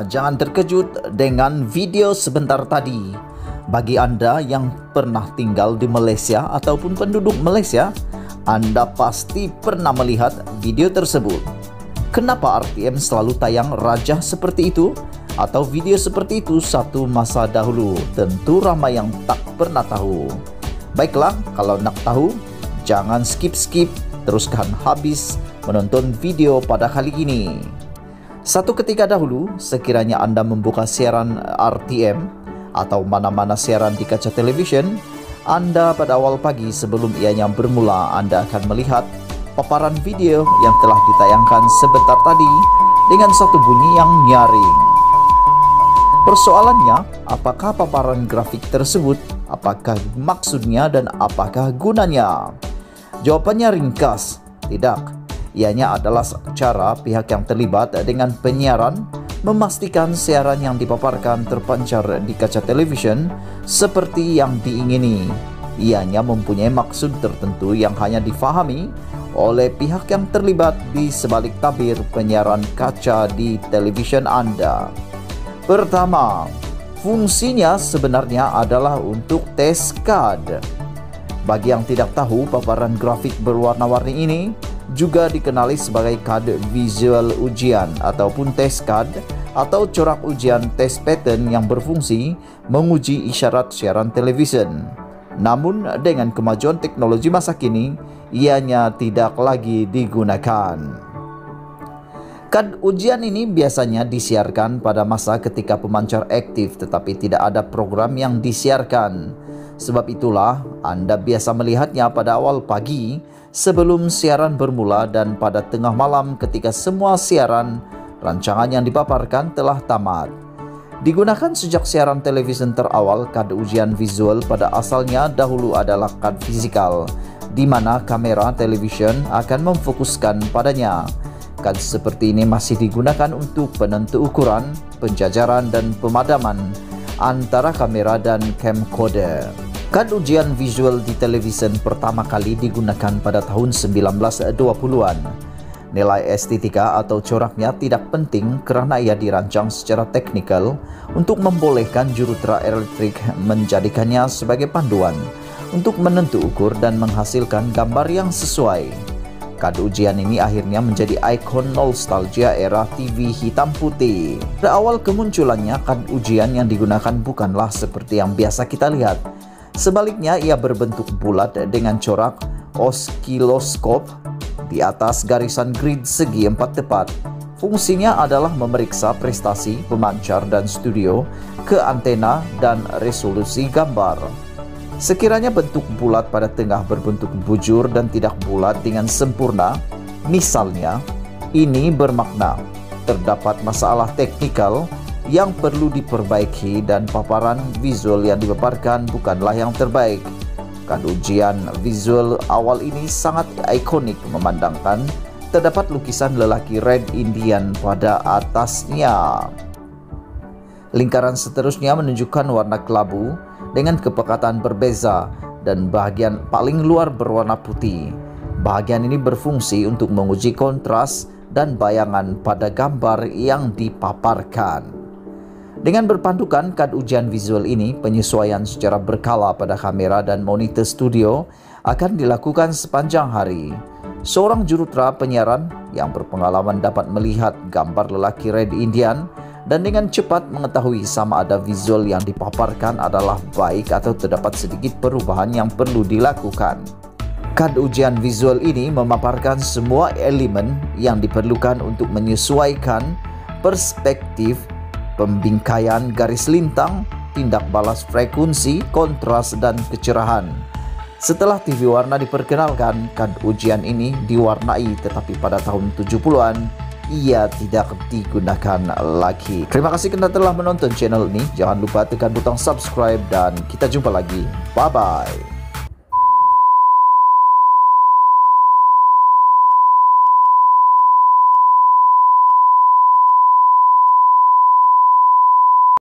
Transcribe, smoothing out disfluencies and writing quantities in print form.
Jangan terkejut dengan video sebentar tadi. Bagi Anda yang pernah tinggal di Malaysia ataupun penduduk Malaysia, Anda pasti pernah melihat video tersebut. Kenapa RTM selalu tayang rajah seperti itu? Atau video seperti itu satu masa dahulu? Tentu ramai yang tak pernah tahu. Baiklah, kalau nak tahu, jangan skip-skip, teruskan habis menonton video pada kali ini. Satu ketika dahulu, sekiranya Anda membuka siaran RTM atau mana-mana siaran di kaca televisyen, Anda pada awal pagi sebelum ianya bermula, Anda akan melihat paparan video yang telah ditayangkan sebentar tadi dengan satu bunyi yang nyaring. Persoalannya, apakah paparan grafik tersebut? Apakah maksudnya dan apakah gunanya? Jawabannya ringkas, tidak. Ianya adalah cara pihak yang terlibat dengan penyiaran memastikan siaran yang dipaparkan terpancar di kaca televisyen seperti yang diingini. Ianya mempunyai maksud tertentu yang hanya difahami oleh pihak yang terlibat di sebalik tabir penyiaran kaca di televisyen Anda. Pertama, fungsinya sebenarnya adalah untuk tes kad. Bagi yang tidak tahu, paparan grafik berwarna-warni ini juga dikenali sebagai kad visual ujian ataupun tes kad atau corak ujian tes pattern yang berfungsi menguji isyarat siaran televisyen. Namun dengan kemajuan teknologi masa kini, ianya tidak lagi digunakan. Kad ujian ini biasanya disiarkan pada masa ketika pemancar aktif tetapi tidak ada program yang disiarkan. Sebab itulah Anda biasa melihatnya pada awal pagi sebelum siaran bermula dan pada tengah malam ketika semua siaran rancangan yang dipaparkan telah tamat. Digunakan sejak siaran televisyen terawal, kad ujian visual pada asalnya dahulu adalah kad fisikal, di mana kamera televisyen akan memfokuskan padanya. Kad seperti ini masih digunakan untuk penentu ukuran, penjajaran dan pemadaman antara kamera dan camcorder. Kad ujian visual di televisyen pertama kali digunakan pada tahun 1920-an. Nilai estetika atau coraknya tidak penting kerana ia dirancang secara teknikal untuk membolehkan jurutera elektrik menjadikannya sebagai panduan untuk menentu ukur dan menghasilkan gambar yang sesuai. Kad ujian ini akhirnya menjadi ikon nostalgia era TV hitam putih. Pada awal kemunculannya, kad ujian yang digunakan bukanlah seperti yang biasa kita lihat. Sebaliknya, ia berbentuk bulat dengan corak oskiloskop di atas garisan grid segi 4 tepat. Fungsinya adalah memeriksa prestasi pemancar dan studio ke antena dan resolusi gambar. Sekiranya bentuk bulat pada tengah berbentuk bujur dan tidak bulat dengan sempurna, misalnya, ini bermakna terdapat masalah teknikal yang perlu diperbaiki dan paparan visual yang dipaparkan bukanlah yang terbaik. Kad ujian visual awal ini sangat ikonik memandangkan terdapat lukisan lelaki Red Indian pada atasnya. Lingkaran seterusnya menunjukkan warna kelabu dengan kepekatan berbeza dan bahagian paling luar berwarna putih. Bahagian ini berfungsi untuk menguji kontras dan bayangan pada gambar yang dipaparkan. Dengan berpandukan kad ujian visual ini, penyesuaian secara berkala pada kamera dan monitor studio akan dilakukan sepanjang hari. Seorang jurutera penyiaran yang berpengalaman dapat melihat gambar lelaki Red Indian dan dengan cepat mengetahui sama ada visual yang dipaparkan adalah baik atau terdapat sedikit perubahan yang perlu dilakukan. Kad ujian visual ini memaparkan semua elemen yang diperlukan untuk menyesuaikan perspektif, pembingkaian garis lintang, tindak balas frekuensi, kontras, dan kecerahan. Setelah TV warna diperkenalkan, kad ujian ini diwarnai, tetapi pada tahun 70-an, ia tidak digunakan lagi. Terima kasih kerana telah menonton channel ini. Jangan lupa tekan butang subscribe dan kita jumpa lagi. Bye-bye.